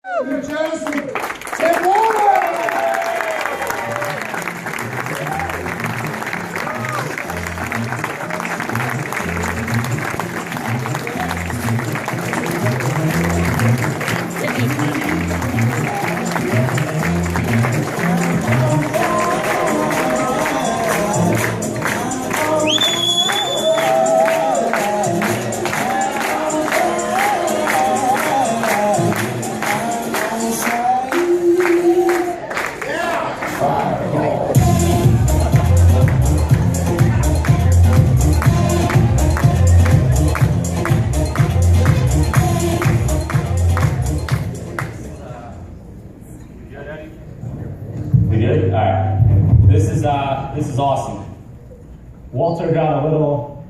New Jersey, Tim Warner! We good? All right. This is awesome. Walter got a little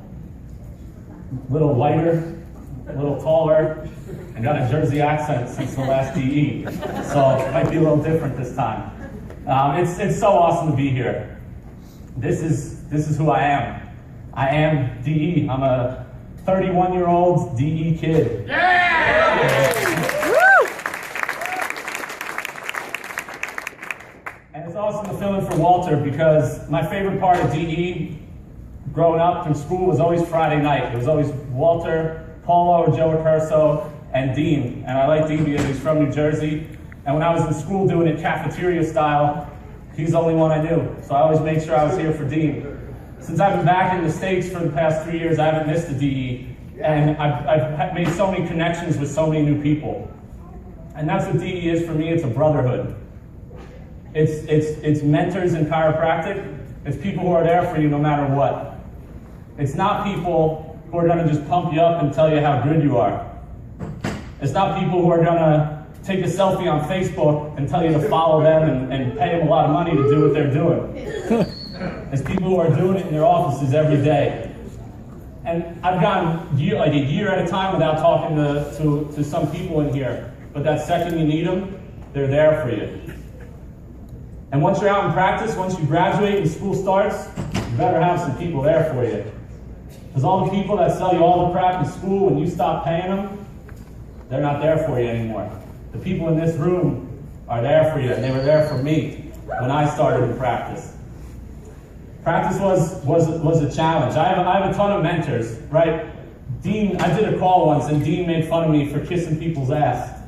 lighter, a little taller, and got a Jersey accent since the last DE. So it might be a little different this time. It's so awesome to be here. This is who I am. I am DE. I'm a 31-year-old DE kid. Yeah! And it's awesome to fill in for Walter because my favorite part of DE growing up from school was always Friday night. It was always Walter, Paulo, Joe Recurso, and Dean. And I like Dean because he's from New Jersey. And when I was in school doing it cafeteria style, he's the only one I knew. So I always made sure I was here for Dean. Since I've been back in the States for the past 3 years, I haven't missed a DE. And I've made so many connections with so many new people. And that's what DE is for me. It's a brotherhood. It's mentors in chiropractic. It's people who are there for you no matter what. It's not people who are going to just pump you up and tell you how good you are. It's not people who are going to take a selfie on Facebook and tell you to follow them and pay them a lot of money to do what they're doing. It's people who are doing it in their offices every day. And I've gone like a year at a time without talking to some people in here. But that second you need them, they're there for you. And once you're out in practice, once you graduate and school starts, you better have some people there for you. Because all the people that sell you all the crap in school, when you stop paying them, they're not there for you anymore. The people in this room are there for you, and they were there for me when I started in practice. Practice was a challenge. I have a ton of mentors, right? Dean, I did a call once, and Dean made fun of me for kissing people's ass.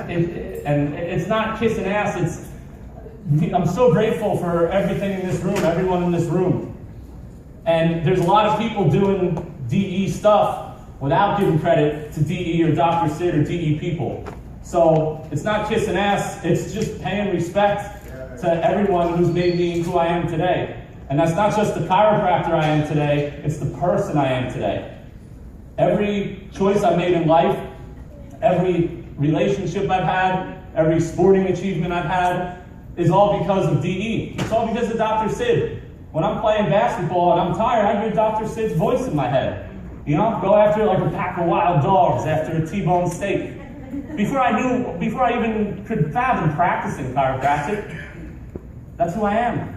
It's not kissing ass, I'm so grateful for everything in this room, everyone in this room. And there's a lot of people doing DE stuff without giving credit to DE or Dr. Sid or DE people. So it's not kissing ass, it's just paying respect to everyone who's made me who I am today. And that's not just the chiropractor I am today, it's the person I am today. Every choice I made in life, every relationship I've had, every sporting achievement I've had, is all because of DE. It's all because of Dr. Sid. When I'm playing basketball and I'm tired, I hear Dr. Sid's voice in my head. You know, go after it like a pack of wild dogs after a T-bone steak. Before I even could fathom practicing chiropractic, that's who I am.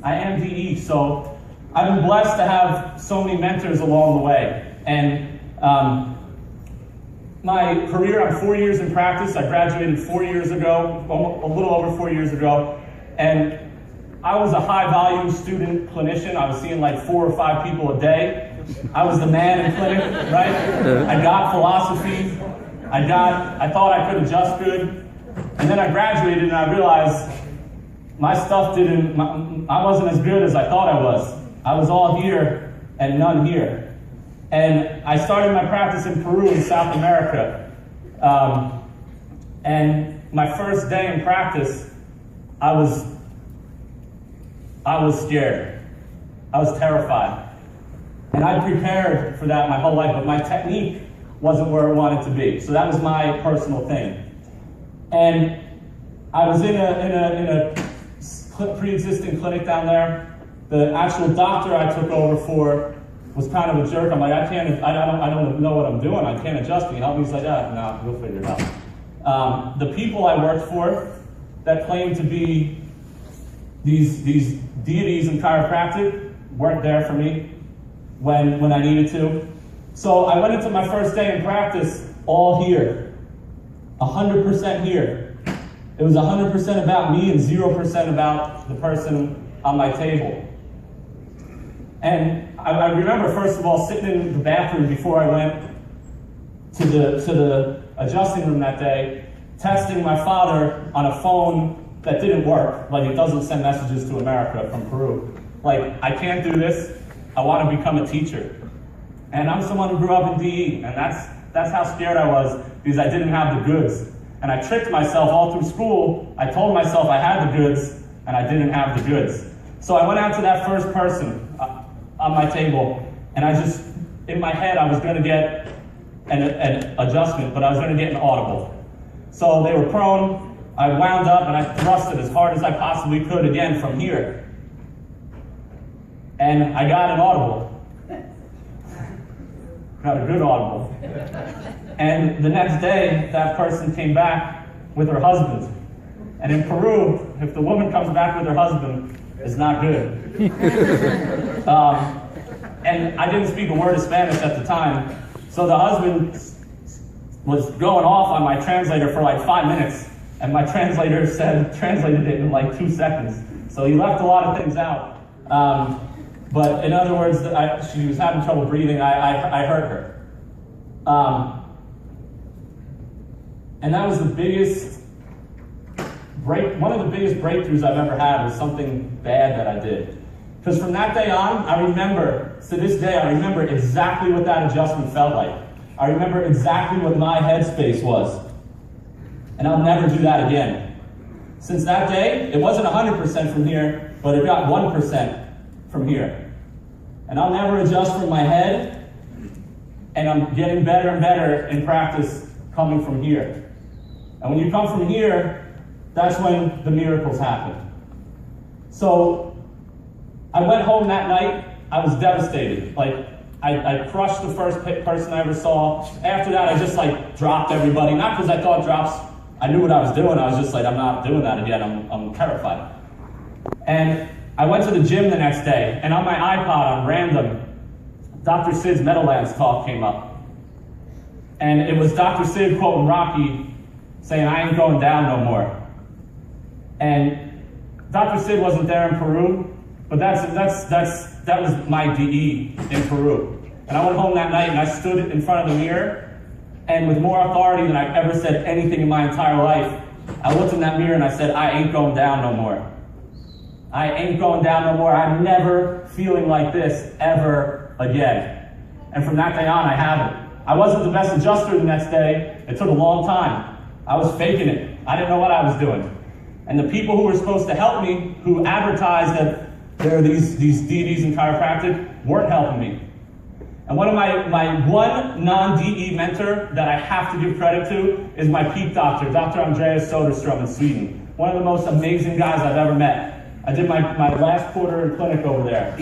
I am DE. So I've been blessed to have so many mentors along the way. And my career, I'm 4 years in practice. I graduated 4 years ago, a little over 4 years ago. And I was a high volume student clinician. I was seeing like 4 or 5 people a day. I was the man in clinic, right? I got philosophy. I thought I could adjust good. And then I graduated and I realized my stuff I wasn't as good as I thought I was. I was all here and none here. And I started my practice in Peru in South America. And my first day in practice, I was scared. I was terrified. And I prepared for that my whole life, but my technique wasn't where I wanted to be. So that was my personal thing. And I was in a pre-existing clinic down there. The actual doctor I took over for was kind of a jerk. I'm like, I don't know what I'm doing. I can't adjust. Can you help me? He's like, no, we'll figure it out. The people I worked for that claimed to be these deities in chiropractic weren't there for me when I needed to. So I went into my first day in practice all here. 100% here. It was 100% about me and 0% about the person on my table. And I remember, first of all, sitting in the bathroom before I went to the adjusting room that day, texting my father on a phone that didn't work. Like, it doesn't send messages to America from Peru. Like, I can't do this. I want to become a teacher. And I'm someone who grew up in DE, and that's how scared I was, because I didn't have the goods. And I tricked myself all through school. I told myself I had the goods, and I didn't have the goods. So I went out to that first person on my table, and I just, in my head, I was going to get an adjustment, but I was going to get an audible. So they were prone. I wound up, and I thrusted as hard as I possibly could again from here. And I got an audible. Got a good audible. And the next day, that person came back with her husband. And in Peru, if the woman comes back with her husband, it's not good. And I didn't speak a word of Spanish at the time, so the husband was going off on my translator for like 5 minutes, and my translator translated it in like 2 seconds. So he left a lot of things out. But in other words, she was having trouble breathing. I heard her. And that was the biggest one of the biggest breakthroughs I've ever had was something bad that I did. Because from that day on, I remember, to this day, I remember exactly what that adjustment felt like. I remember exactly what my headspace was. And I'll never do that again. Since that day, it wasn't 100% from here, but it got 1% from here. And I'll never adjust from my head, and I'm getting better and better in practice coming from here. And when you come from here, that's when the miracles happen. So I went home that night, I was devastated. Like, I crushed the first person I ever saw. After that, I just like dropped everybody. Not because I thought drops, I knew what I was doing. I was just like, I'm not doing that again. I'm terrified. And I went to the gym the next day, and on my iPod, on random, Dr. Sid's Meadowlands talk came up. And it was Dr. Sid quoting Rocky, saying, "I ain't going down no more." And Dr. Sid wasn't there in Peru, but that was my DE in Peru. And I went home that night and I stood in front of the mirror, and with more authority than I've ever said anything in my entire life, I looked in that mirror and I said, "I ain't going down no more. I ain't going down no more. I'm never feeling like this ever again." And from that day on, I haven't. I wasn't the best adjuster the next day. It took a long time. I was faking it. I didn't know what I was doing. And the people who were supposed to help me, who advertised that there are these deities in chiropractic, weren't helping me. And one of my one non-DE mentor that I have to give credit to is my peak doctor, Dr. Andreas Soderstrom in Sweden. One of the most amazing guys I've ever met. I did my last quarter in clinic over there.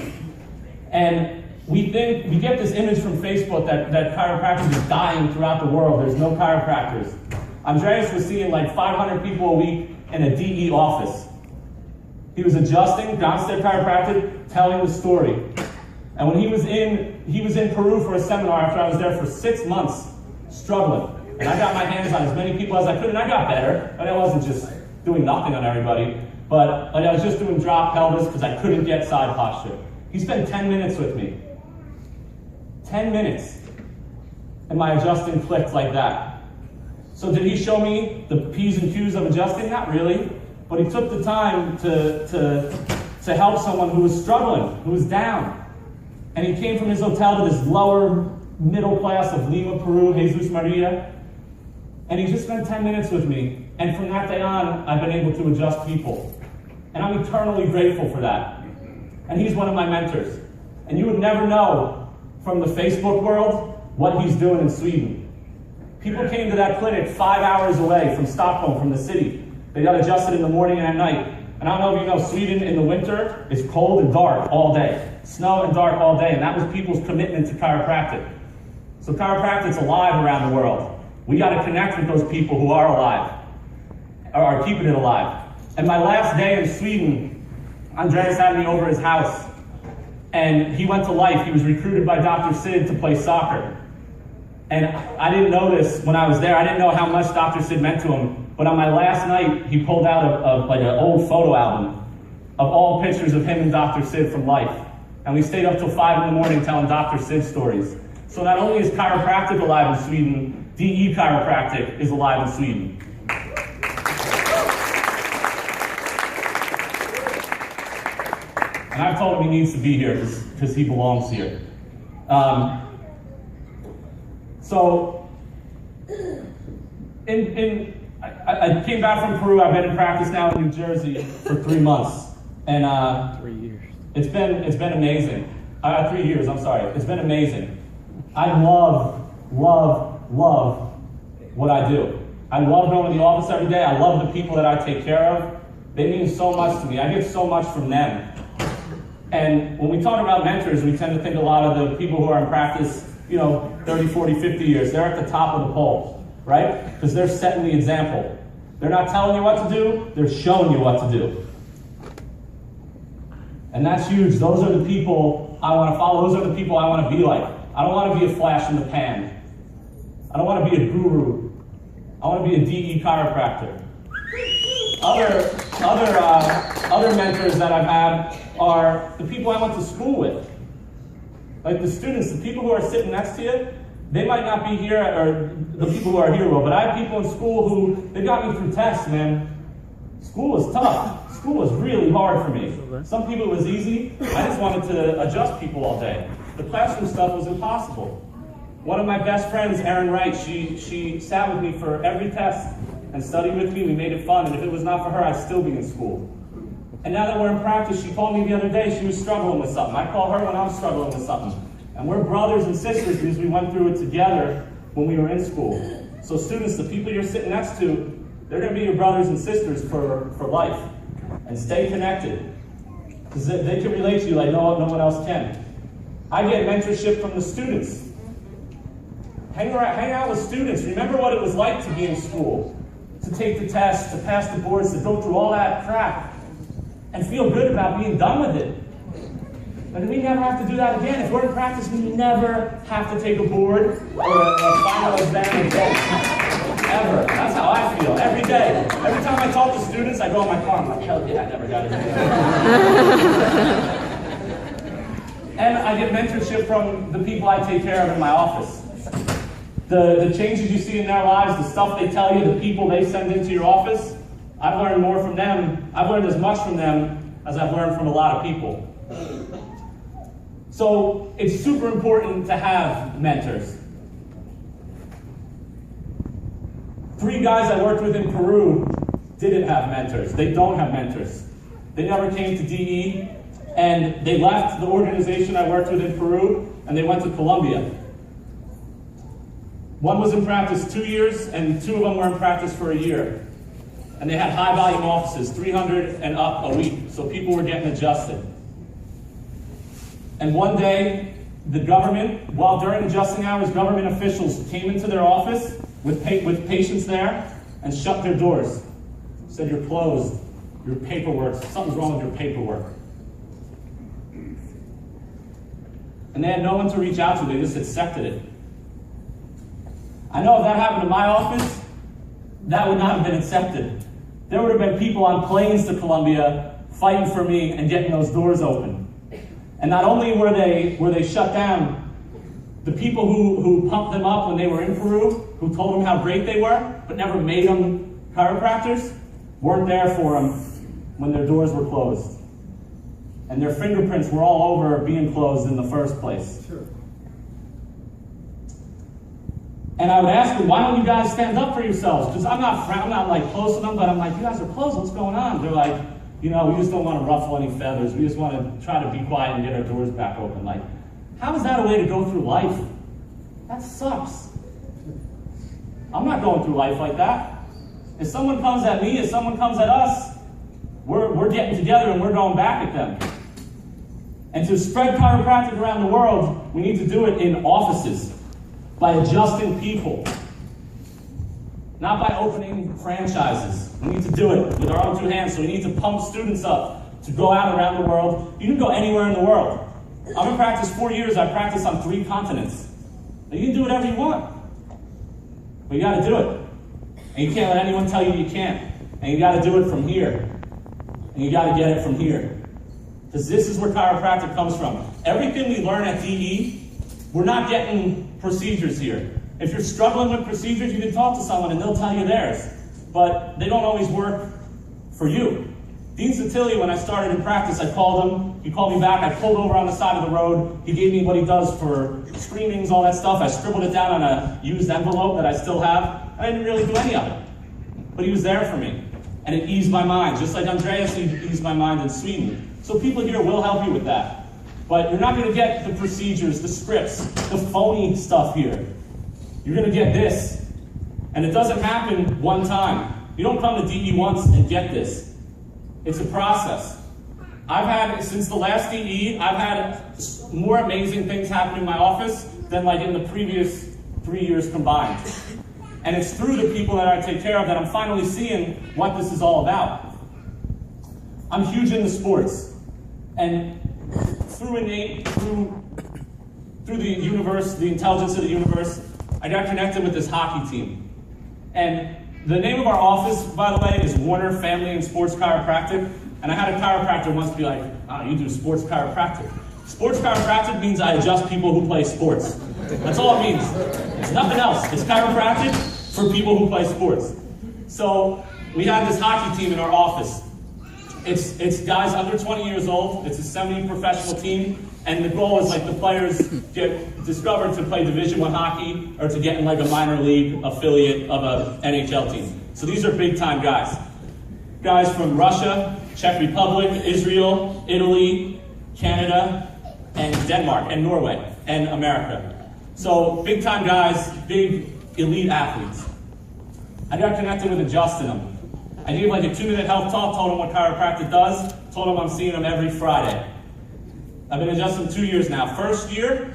And we get this image from Facebook that chiropractic is dying throughout the world. There's no chiropractors. Andreas was seeing like 500 people a week in a DE office. He was adjusting, Gonstead Chiropractic, telling the story. And when he was in Peru for a seminar after I was there for 6 months, struggling. And I got my hands on as many people as I could, and I got better. And I wasn't just doing nothing on everybody, but I was just doing drop pelvis because I couldn't get side posture. He spent 10 minutes with me. 10 minutes. And my adjusting clicked like that. So did he show me the P's and Q's of adjusting? Not really. But he took the time to help someone who was struggling, who was down. And he came from his hotel to this lower middle class of Lima, Peru, Jesus Maria. And he just spent 10 minutes with me. And from that day on, I've been able to adjust people. And I'm eternally grateful for that. And he's one of my mentors. And you would never know from the Facebook world what he's doing in Sweden. People came to that clinic 5 hours away from Stockholm, from the city. They got adjusted in the morning and at night. And I don't know if you know, Sweden in the winter is cold and dark all day. Snow and dark all day. And that was people's commitment to chiropractic. So chiropractic's alive around the world. We got to connect with those people who are alive, or are keeping it alive. And my last day in Sweden, Andreas had me over his house. And he went to life. He was recruited by Dr. Sid to play soccer. And I didn't know this when I was there. I didn't know how much Dr. Sid meant to him. But on my last night, he pulled out like an old photo album of all pictures of him and Dr. Sid from life. And we stayed up till 5 in the morning telling Dr. Sid stories. So not only is chiropractic alive in Sweden, DE chiropractic is alive in Sweden. And I've told him he needs to be here because he belongs here. So, I came back from Peru. I've been in practice now in New Jersey for 3 months, and 3 years. It's been amazing. 3 years. I'm sorry. It's been amazing. I love what I do. I love going to the office every day. I love the people that I take care of. They mean so much to me. I get so much from them. And when we talk about mentors, we tend to think a lot of the people who are in practice, 30, 40, 50 years. They're at the top of the pole, right? Because they're setting the example. They're not telling you what to do, they're showing you what to do. And that's huge. Those are the people I want to follow. Those are the people I want to be like. I don't want to be a flash in the pan. I don't want to be a guru. I want to be a DE chiropractor. Other mentors that I've had are the people I went to school with. Like the students, the people who are sitting next to you, they might not be here, or the people who are here will, but I have people in school who, they got me through tests, man. School was tough. School was really hard for me. Some people it was easy. I just wanted to adjust people all day. The classroom stuff was impossible. One of my best friends, Erin Wright, she sat with me for every test and studied with me. We made it fun, and if it was not for her, I'd still be in school. And now that we're in practice, she told me the other day she was struggling with something. I call her when I'm struggling with something. And we're brothers and sisters because we went through it together when we were in school. So students, the people you're sitting next to, they're going to be your brothers and sisters for life. And stay connected. Because they can relate to you like no one else can. I get mentorship from the students. Hang out with students. Remember what it was like to be in school. To take the tests, to pass the boards, to go through all that crap. And feel good about being done with it. But we never have to do that again. If we're in practice, we never have to take a board or a final exam again. Ever. That's how I feel. Every day. Every time I talk to students, I go in my car, I'm like, hell yeah, I never got it again. And I get mentorship from the people I take care of in my office. The changes you see in their lives, the stuff they tell you, the people they send into your office, I've learned more from them. I've learned as much from them as I've learned from a lot of people. So it's super important to have mentors. 3 guys I worked with in Peru didn't have mentors. They don't have mentors. They never came to DE, and they left the organization I worked with in Peru, and they went to Colombia. One was in practice 2 years, and 2 of them were in practice for a year. And they had high volume offices, 300 and up a week, so people were getting adjusted. And one day, the government, while during adjusting hours, government officials came into their office with patients there and shut their doors. Said, you're closed, your paperwork, something's wrong with your paperwork. And they had no one to reach out to, they just accepted it. I know if that happened in my office, that would not have been accepted. There would have been people on planes to Colombia fighting for me and getting those doors open. And not only were they shut down, the people who pumped them up when they were in Peru, who told them how great they were, but never made them chiropractors, weren't there for them when their doors were closed. And their fingerprints were all over being closed in the first place. Sure. And I would ask them, why don't you guys stand up for yourselves? Because I'm not like close to them, but I'm like, you guys are close, what's going on? They're like, we just don't want to ruffle any feathers. We just want to try to be quiet and get our doors back open. Like, how is that a way to go through life? That sucks. I'm not going through life like that. If someone comes at me, if someone comes at us, we're getting together and we're going back at them. And to spread chiropractic around the world, we need to do it in offices, by adjusting people, not by opening franchises. We need to do it with our own 2 hands, so we need to pump students up to go out around the world. You can go anywhere in the world. I'm in practice 4 years, I practice on 3 continents. Now, you can do whatever you want. But you gotta do it. And you can't let anyone tell you you can't. And you gotta do it from here. And you gotta get it from here. Because this is where chiropractic comes from. Everything we learn at DE, we're not getting procedures here. If you're struggling with procedures, you can talk to someone and they'll tell you theirs. But they don't always work for you. Dean Sotilio, when I started in practice, I called him. He called me back. I pulled over on the side of the road. He gave me what he does for screenings, all that stuff. I scribbled it down on a used envelope that I still have. I didn't really do any of it. But he was there for me. And it eased my mind, just like Andreas eased my mind in Sweden. So people here will help you with that. But you're not going to get the procedures, the scripts, the phony stuff here. You're going to get this. And it doesn't happen one time. You don't come to DE once and get this. It's a process. I've had, since the last DE, I've had more amazing things happen in my office than like in the previous 3 years combined. And it's through the people that I take care of that I'm finally seeing what this is all about. I'm huge into sports. And through innate, through the universe, the intelligence of the universe, I got connected with this hockey team. And the name of our office, by the way, is Warner Family and Sports Chiropractic. And I had a chiropractor once be like, oh, you do sports chiropractic. Sports chiropractic means I adjust people who play sports. That's all it means. It's nothing else. It's chiropractic for people who play sports. So we had this hockey team in our office. It's guys under 20 years old. It's a semi-professional team. And the goal is like the players get discovered to play Division I hockey or to get in like a minor league affiliate of an NHL team. So these are big time guys. Guys from Russia, Czech Republic, Israel, Italy, Canada, and Denmark, and Norway, and America. So big time guys, big elite athletes. I got connected with adjusting them. I gave like a 2-minute health talk, told them what chiropractic does, told them I'm seeing them every Friday. I've been adjusting 2 years now. First year,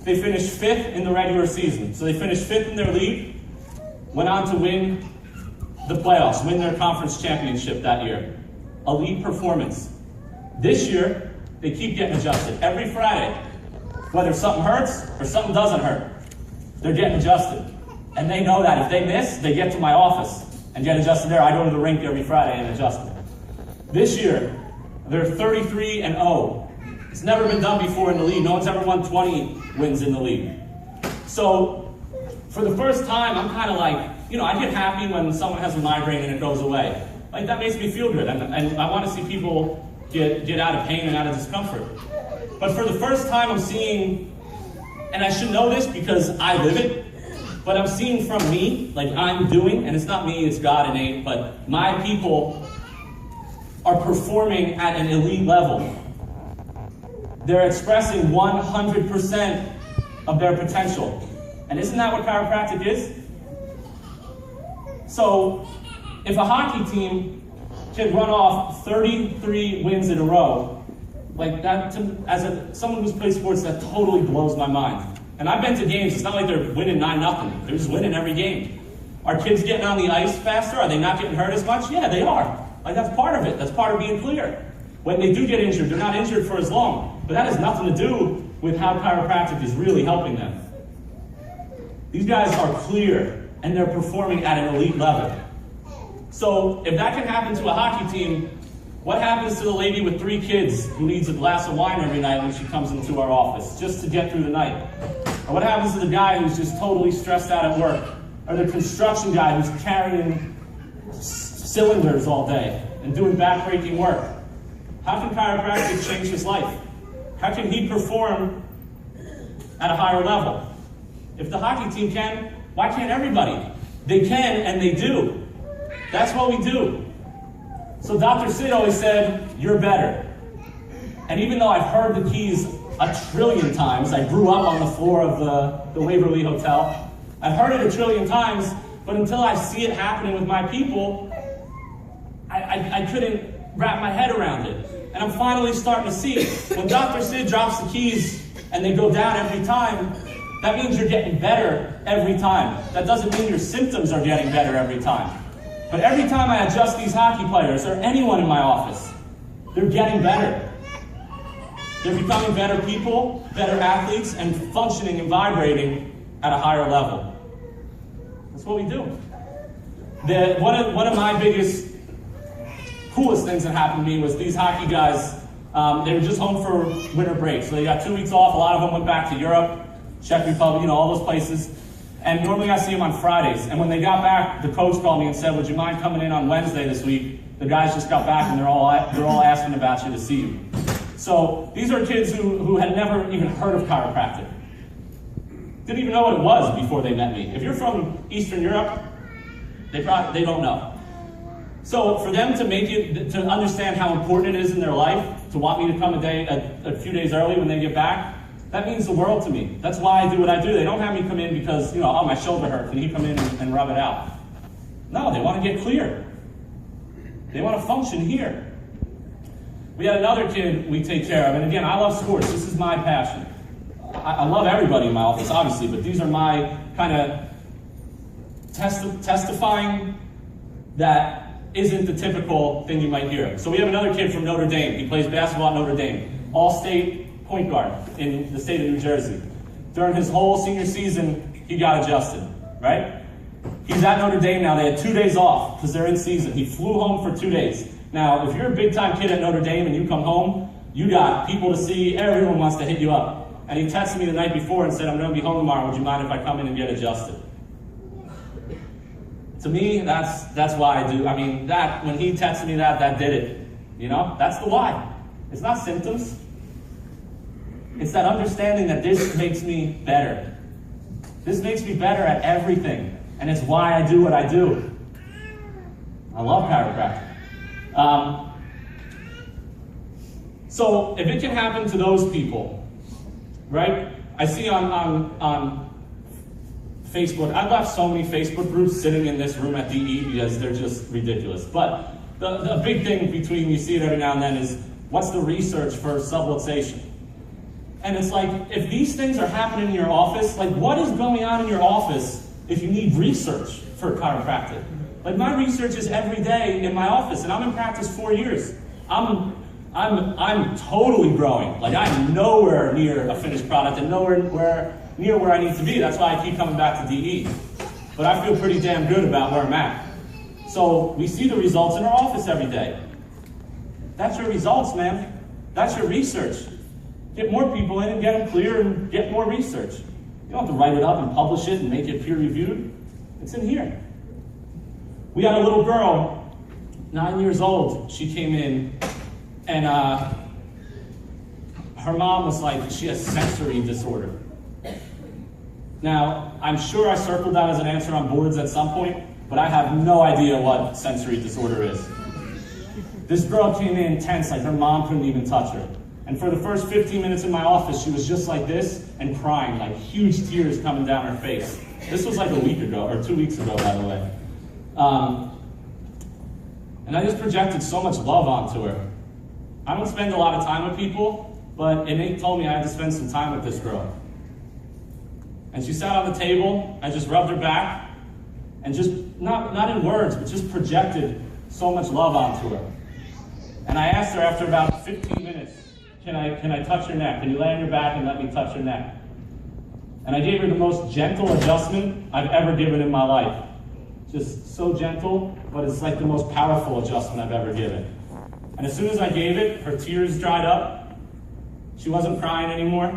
they finished 5th in the regular season. So they finished 5th in their league, went on to win the playoffs, win their conference championship that year. Elite performance. This year, they keep getting adjusted every Friday. Whether something hurts or something doesn't hurt, they're getting adjusted. And they know that if they miss, they get to my office and get adjusted there. I go to the rink every Friday and adjust them. This year, they're 33-0. It's never been done before in the league. No one's ever won 20 wins in the league. So, for the first time, I'm kind of like, I get happy when someone has a migraine and it goes away. Like, that makes me feel good. And I want to see people get out of pain and out of discomfort. But for the first time, I'm seeing, and I should know this because I live it, but I'm seeing from me, like I'm doing, and it's not me, it's God innate, but my people are performing at an elite level. They're expressing 100% of their potential. And isn't that what chiropractic is? So, if a hockey team can run off 33 wins in a row, like that, as someone who's played sports, that totally blows my mind. And I've been to games, it's not like they're winning 9-0. They're just winning every game. Are kids getting on the ice faster? Are they not getting hurt as much? Yeah, they are. Like, that's part of it. That's part of being clear. When they do get injured, they're not injured for as long. But that has nothing to do with how chiropractic is really helping them. These guys are clear, and they're performing at an elite level. So if that can happen to a hockey team, what happens to the lady with 3 kids who needs a glass of wine every night when she comes into our office just to get through the night? Or what happens to the guy who's just totally stressed out at work? Or the construction guy who's carrying cylinders all day and doing back-breaking work? How can chiropractic change his life? How can he perform at a higher level? If the hockey team can, why can't everybody? They can, and they do. That's what we do. So Dr. Sid always said, you're better. And even though I've heard the keys a trillion times, I grew up on the floor of the Waverly Hotel, I've heard it a trillion times, but until I see it happening with my people, I couldn't wrap my head around it. And I'm finally starting to see it. When Dr. Sid drops the keys and they go down every time, that means you're getting better every time. That doesn't mean your symptoms are getting better every time. But every time I adjust these hockey players, or anyone in my office, they're getting better. They're becoming better people, better athletes, and functioning and vibrating at a higher level. That's what we do. One of my biggest, coolest things that happened to me was these hockey guys, they were just home for winter break. So they got 2 weeks off. A lot of them went back to Europe, Czech Republic, all those places. And normally I see them on Fridays. And when they got back, the coach called me and said, would you mind coming in on Wednesday this week? The guys just got back and they're all asking about you to see you. So these are kids who had never even heard of chiropractic. Didn't even know what it was before they met me. If you're from Eastern Europe, they don't know. So for them to understand how important it is in their life, to want me to come a few days early when they get back, that means the world to me. That's why I do what I do. They don't have me come in because, oh, my shoulder hurt. Can you come in and rub it out? No, they want to get clear. They want to function here. We had another kid we take care of, and again, I love sports. This is my passion. I love everybody in my office, obviously, but these are my kind of testifying that isn't the typical thing you might hear. So we have another kid from Notre Dame. He plays basketball at Notre Dame. All-state point guard in the state of New Jersey. During his whole senior season, he got adjusted, right? He's at Notre Dame now. They had 2 days off because they're in season. He flew home for 2 days. Now, if you're a big-time kid at Notre Dame and you come home, you got people to see. Everyone wants to hit you up. And he texted me the night before and said, I'm going to be home tomorrow. Would you mind if I come in and get adjusted? To me, that's why I do. I mean, when he texted me that did it. That's the why. It's not symptoms. It's that understanding that this makes me better. This makes me better at everything. And it's why I do what I do. I love chiropractic. So if it can happen to those people, right? I see on Facebook, I've got so many Facebook groups sitting in this room at DE because they're just ridiculous. But the big thing between, you see it every now and then, is what's the research for subluxation? And it's like, if these things are happening in your office, like what is going on in your office if you need research for chiropractic? Like my research is every day in my office, and I'm in practice 4 years. I'm totally growing. Like I'm nowhere near a finished product and nowhere near where I need to be. That's why I keep coming back to DE. But I feel pretty damn good about where I'm at. So we see the results in our office every day. That's your results, man. That's your research. Get more people in and get them clear and get more research. You don't have to write it up and publish it and make it peer-reviewed. It's in here. We had a little girl, 9 years old. She came in, and her mom was like, she has sensory disorder. Now, I'm sure I circled that as an answer on boards at some point, but I have no idea what sensory disorder is. This girl came in tense, like her mom couldn't even touch her. And for the first 15 minutes in my office, she was just like this and crying, like huge tears coming down her face. This was like a week ago, or 2 weeks ago, by the way. And I just projected so much love onto her. I don't spend a lot of time with people, but Innate told me I had to spend some time with this girl. And she sat on the table, I just rubbed her back, and just, not in words, but just projected so much love onto her. And I asked her after about 15 minutes, can I touch your neck? Can you lay on your back and let me touch your neck? And I gave her the most gentle adjustment I've ever given in my life. Just so gentle, but it's like the most powerful adjustment I've ever given. And as soon as I gave it, her tears dried up. She wasn't crying anymore.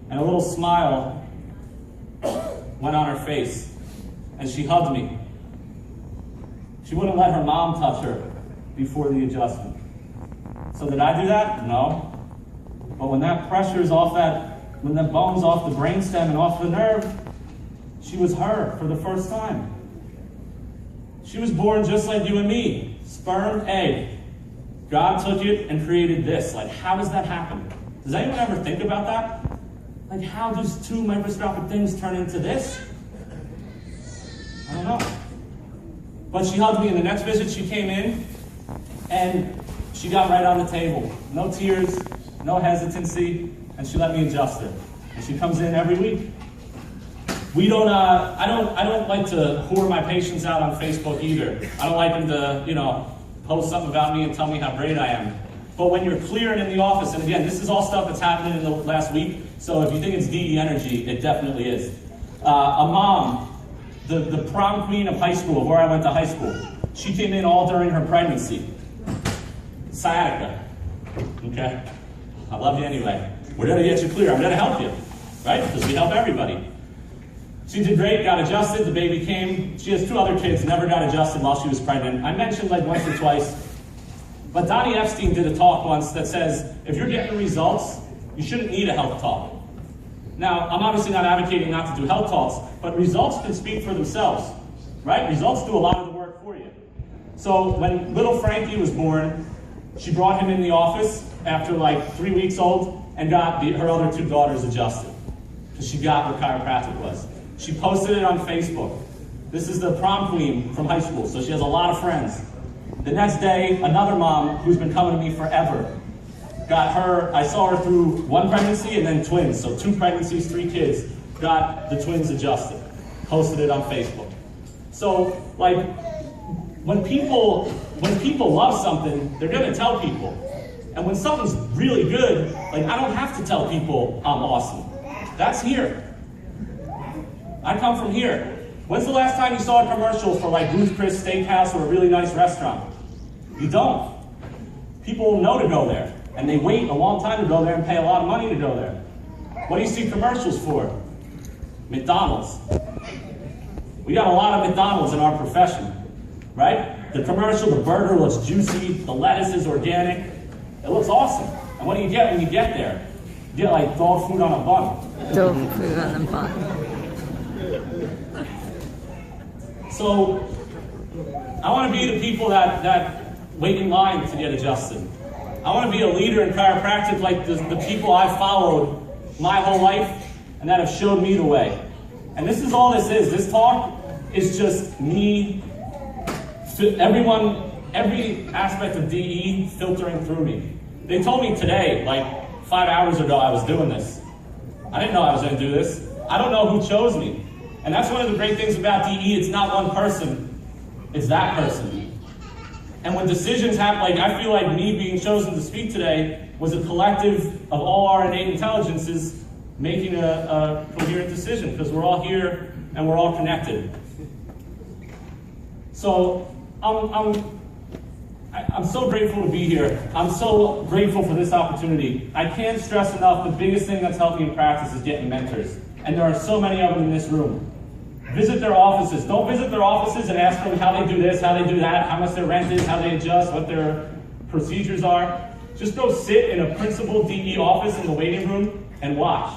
And a little smile went on her face. And she hugged me. She wouldn't let her mom touch her before the adjustment. So did I do that? No. But when that pressure's off when that bone's off the brainstem and off the nerve, she was her for the first time. She was born just like you and me. Sperm, egg. God took it and created this. Like, how does that happen? Does anyone ever think about that? Like, how does two microscopic things turn into this? I don't know. But she hugged me, and the next visit she came in, and she got right on the table. No tears, no hesitancy, and she let me adjust her. And she comes in every week. We don't, I don't like to whore my patients out on Facebook either. I don't like them to, post something about me and tell me how great I am. But when you're clear and in the office, and again, this is all stuff that's happening in the last week, so if you think it's DE energy, it definitely is. A mom the prom queen of high school, of where I went to high school. She came in all during her pregnancy. Sciatica. Okay? I love you anyway. We're there to get you clear. I'm there to help you. Right? Because we help everybody. She did great, got adjusted, the baby came. She has 2 other kids, never got adjusted while she was pregnant. I mentioned like once or twice, but Donnie Epstein did a talk once that says, if you're getting results, you shouldn't need a health talk. Now, I'm obviously not advocating not to do health talks, but results can speak for themselves, right? Results do a lot of the work for you. So when little Frankie was born, she brought him in the office after like 3 weeks old and got her other 2 daughters adjusted, because she got what chiropractic was. She posted it on Facebook. This is the prom queen from high school, so she has a lot of friends. The next day, another mom who's been coming to me forever, got her, I saw her through 1 pregnancy and then twins, so 2 pregnancies, 3 kids, got the twins adjusted, posted it on Facebook. So, like, when people love something, they're gonna tell people. And when something's really good, like, I don't have to tell people I'm awesome. That's here. I come from here. When's the last time you saw a commercial for like Ruth's Chris Steakhouse or a really nice restaurant? You don't. People know to go there, and they wait a long time to go there and pay a lot of money to go there. What do you see commercials for? McDonald's. We got a lot of McDonald's in our profession, right? The commercial, the burger looks juicy, the lettuce is organic, it looks awesome. And what do you get when you get there? You get like dog food on a bun. Dog food on a bun. So, I want to be the people that wait in line to get adjusted. I want to be a leader in chiropractic like the people I've followed my whole life and that have showed me the way. And this is all this is. This talk is just me, every aspect of DE filtering through me. They told me today, like 5 hours ago, I was doing this. I didn't know I was going to do this. I don't know who chose me. And that's one of the great things about DE. It's not one person, it's that person. And when decisions happen, like I feel like me being chosen to speak today was a collective of all our innate intelligences making a coherent decision, because we're all here and we're all connected. So I'm so grateful to be here. I'm so grateful for this opportunity. I can't stress enough, the biggest thing that's helped me in practice is getting mentors. And there are so many of them in this room. Visit their offices. Don't visit their offices and ask them how they do this, how they do that, how much their rent is, how they adjust, what their procedures are. Just go sit in a principal DE office in the waiting room and watch.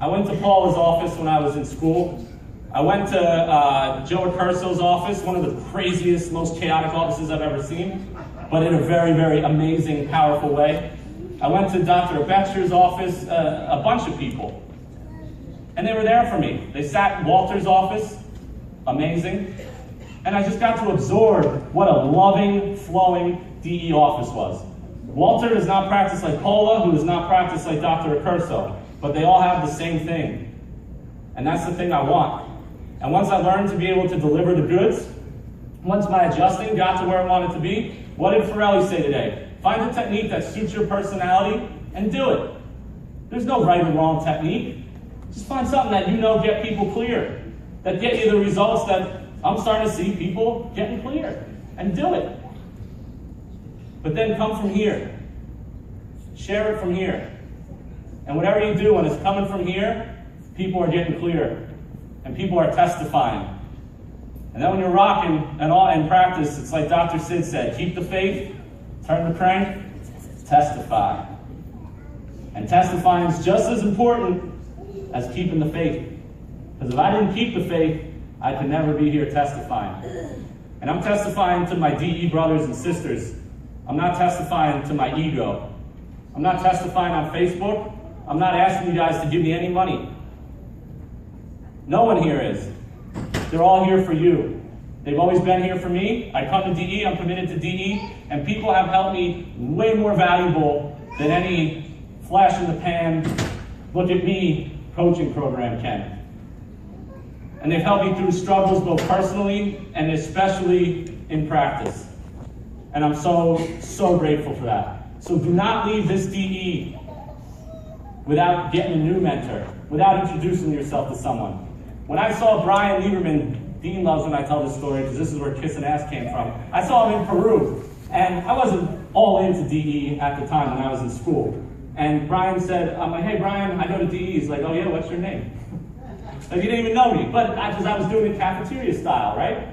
I went to Paula's office when I was in school. I went to Joe Accurso's office, one of the craziest, most chaotic offices I've ever seen, but in a very, very amazing, powerful way. I went to Dr. Betcher's office, a bunch of people. And they were there for me. They sat in Walter's office, amazing. And I just got to absorb what a loving, flowing DE office was. Walter does not practice like Paula, who does not practice like Dr. Accurso, but they all have the same thing. And that's the thing I want. And once I learned to be able to deliver the goods, once my adjusting got to where I wanted to be, what did Ferrelli say today? Find a technique that suits your personality and do it. There's no right or wrong technique. Just find something that you know get people clear, that get you the results that I'm starting to see people getting clear, and do it. But then come from here. Share it from here. And whatever you do when it's coming from here, people are getting clear, and people are testifying. And then when you're rocking and all in practice, it's like Dr. Sid said, keep the faith, turn the crank, testify. And testifying is just as important as keeping the faith. Because if I didn't keep the faith, I could never be here testifying. And I'm testifying to my DE brothers and sisters. I'm not testifying to my ego. I'm not testifying on Facebook. I'm not asking you guys to give me any money. No one here is. They're all here for you. They've always been here for me. I come to DE, I'm committed to DE, and people have helped me way more valuable than any flash in the pan, look at me coaching program can. And they've helped me through struggles both personally and especially in practice. And I'm so, so grateful for that. So do not leave this DE without getting a new mentor, without introducing yourself to someone. When I saw Brian Lieberman Dean loves when I tell this story because this is where Kissing Ass came from. I saw him in Peru, and I wasn't all into DE at the time when I was in school. And Brian said, I'm like, hey Brian, I go to DE. He's like, oh yeah, what's your name? Like, he didn't even know me, but because I was doing it cafeteria style, right?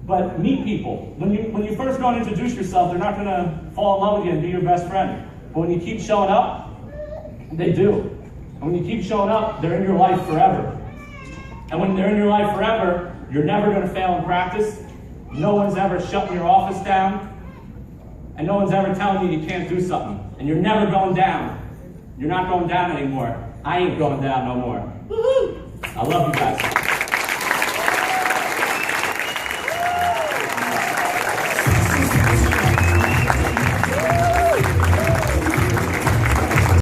But meet people. When you first go and introduce yourself, they're not gonna fall in love with you and be your best friend. But when you keep showing up, they do. And when you keep showing up, they're in your life forever. And when they're in your life forever, you're never gonna fail in practice. No one's ever shutting your office down. And no one's ever telling you you can't do something. And you're never going down. You're not going down anymore. I ain't going down no more. Woo-hoo! I love you guys.